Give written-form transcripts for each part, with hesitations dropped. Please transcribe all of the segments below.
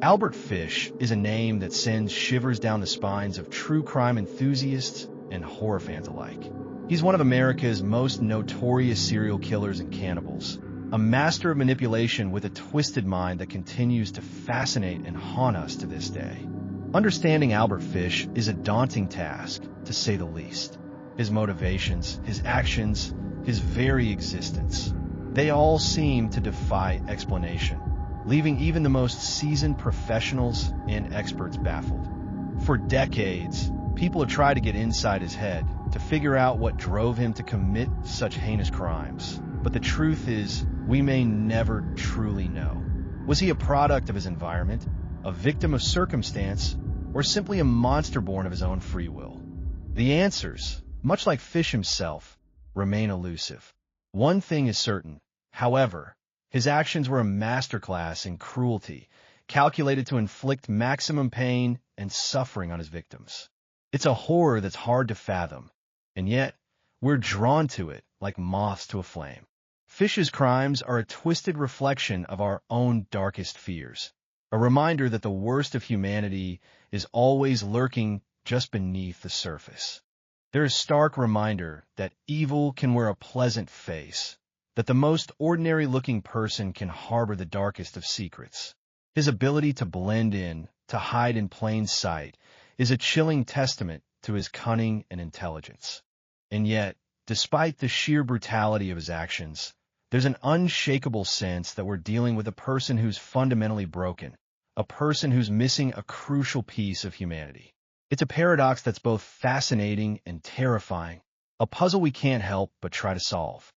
Albert Fish is a name that sends shivers down the spines of true crime enthusiasts and horror fans alike. He's one of America's most notorious serial killers and cannibals, a master of manipulation with a twisted mind that continues to fascinate and haunt us to this day. Understanding Albert Fish is a daunting task, to say the least. His motivations, his actions, his very existence, they all seem to defy explanation, leaving even the most seasoned professionals and experts baffled. For decades, people have tried to get inside his head to figure out what drove him to commit such heinous crimes. But the truth is, we may never truly know. Was he a product of his environment, a victim of circumstance, or simply a monster born of his own free will? The answers, much like Fish himself, remain elusive. One thing is certain, however: his actions were a masterclass in cruelty, calculated to inflict maximum pain and suffering on his victims. It's a horror that's hard to fathom, and yet we're drawn to it like moths to a flame. Fish's crimes are a twisted reflection of our own darkest fears, a reminder that the worst of humanity is always lurking just beneath the surface. They're a stark reminder that evil can wear a pleasant face, that the most ordinary-looking person can harbor the darkest of secrets. His ability to blend in, to hide in plain sight, is a chilling testament to his cunning and intelligence. And yet, despite the sheer brutality of his actions, there's an unshakable sense that we're dealing with a person who's fundamentally broken, a person who's missing a crucial piece of humanity. It's a paradox that's both fascinating and terrifying, a puzzle we can't help but try to solve.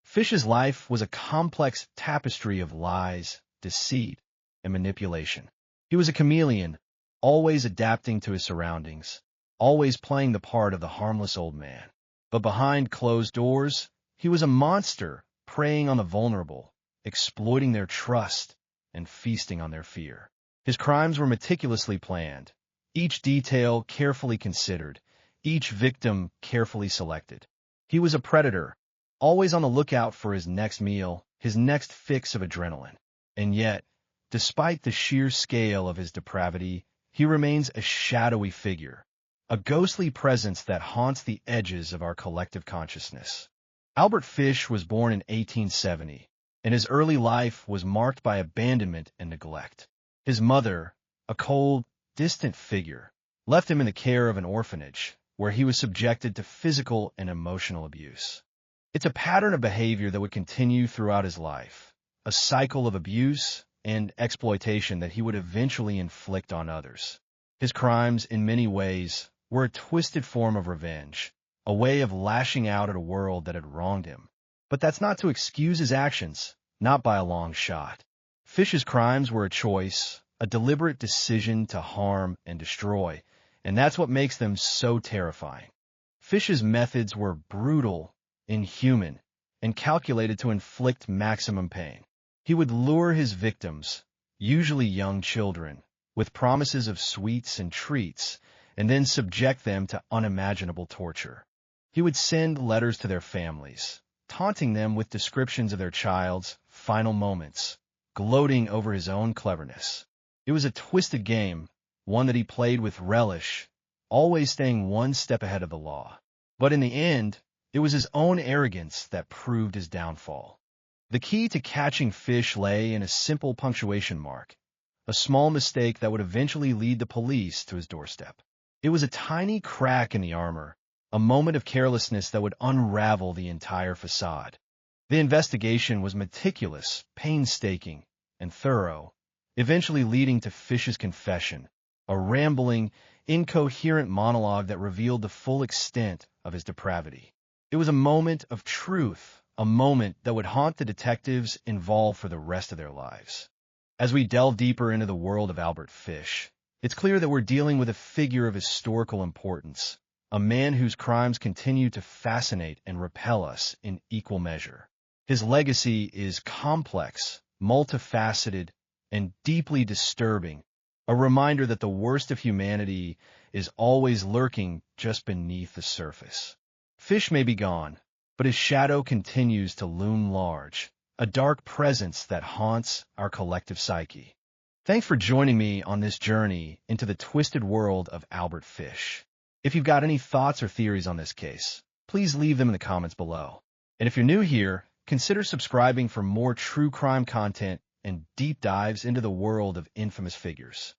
Fish's life was a complex tapestry of lies, deceit, and manipulation. He was a chameleon, always adapting to his surroundings, always playing the part of the harmless old man. But behind closed doors, he was a monster, preying on the vulnerable, exploiting their trust, and feasting on their fear. His crimes were meticulously planned, each detail carefully considered, each victim carefully selected. He was a predator, always on the lookout for his next meal, his next fix of adrenaline. And yet, despite the sheer scale of his depravity, he remains a shadowy figure, a ghostly presence that haunts the edges of our collective consciousness. Albert Fish was born in 1870, and his early life was marked by abandonment and neglect. His mother, a cold, distant figure, left him in the care of an orphanage, where he was subjected to physical and emotional abuse. It's a pattern of behavior that would continue throughout his life, a cycle of abuse and exploitation that he would eventually inflict on others. His crimes, in many ways, were a twisted form of revenge, a way of lashing out at a world that had wronged him. But that's not to excuse his actions, not by a long shot. Fish's crimes were a choice, a deliberate decision to harm and destroy, and that's what makes them so terrifying. Fish's methods were brutal, inhuman, and calculated to inflict maximum pain. He would lure his victims, usually young children, with promises of sweets and treats, and then subject them to unimaginable torture. He would send letters to their families, taunting them with descriptions of their child's final moments, gloating over his own cleverness. It was a twisted game, one that he played with relish, always staying one step ahead of the law. But in the end, it was his own arrogance that proved his downfall. The key to catching Fish lay in a simple punctuation mark, a small mistake that would eventually lead the police to his doorstep. It was a tiny crack in the armor, a moment of carelessness that would unravel the entire facade. The investigation was meticulous, painstaking, and thorough, eventually leading to Fish's confession, a rambling, incoherent monologue that revealed the full extent of his depravity. It was a moment of truth, a moment that would haunt the detectives involved for the rest of their lives. As we delve deeper into the world of Albert Fish, it's clear that we're dealing with a figure of historical importance, a man whose crimes continue to fascinate and repel us in equal measure. His legacy is complex, multifaceted, and deeply disturbing, a reminder that the worst of humanity is always lurking just beneath the surface. Fish may be gone, but his shadow continues to loom large, a dark presence that haunts our collective psyche. Thanks for joining me on this journey into the twisted world of Albert Fish. If you've got any thoughts or theories on this case, please leave them in the comments below. And if you're new here, consider subscribing for more true crime content and deep dives into the world of infamous figures.